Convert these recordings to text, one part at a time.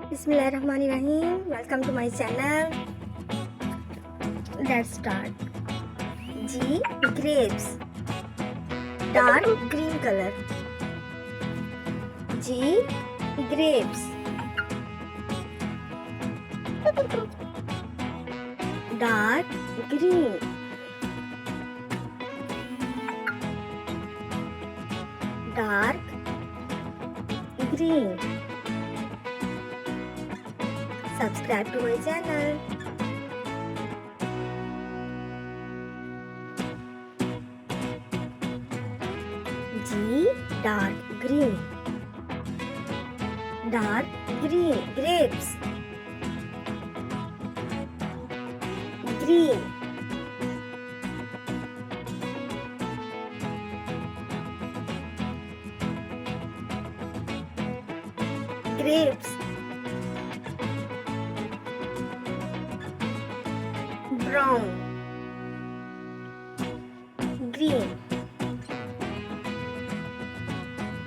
Bismillahirrahmanirrahim. Welcome to my channel. Let's start. G. Grapes. Dark green color. G. Grapes. Dark green. Dark green. Subscribe to my channel. G. Dark green. Dark green. Grapes. Green. Grapes. Brown. Green.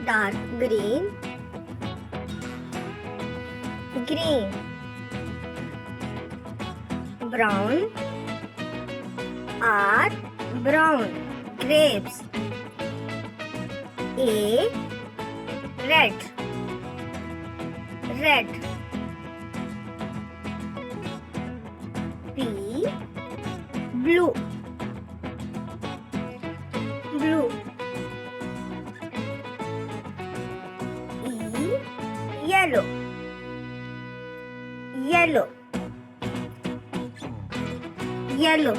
Dark green. Green. Brown. Are brown. Grapes. A. Red. Red. B. Blue. Blue. E. Yellow. Yellow. Yellow.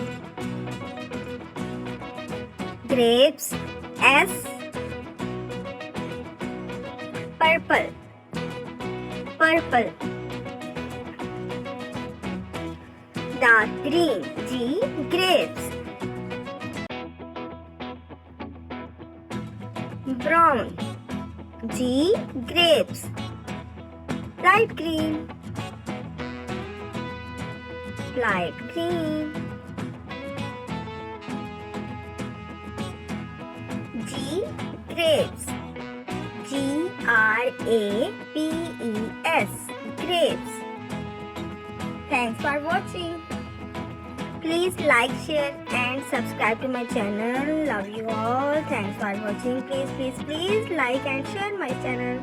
Grapes. S. Purple. Purple. Dark green. G. Grapes. Brown. G. Grapes. Light green. Light green. G. Grapes. Grapes. Grapes. Thanks for watching. Please like, share and subscribe to my channel. Love you all. Thanks for watching. Please like and share my channel.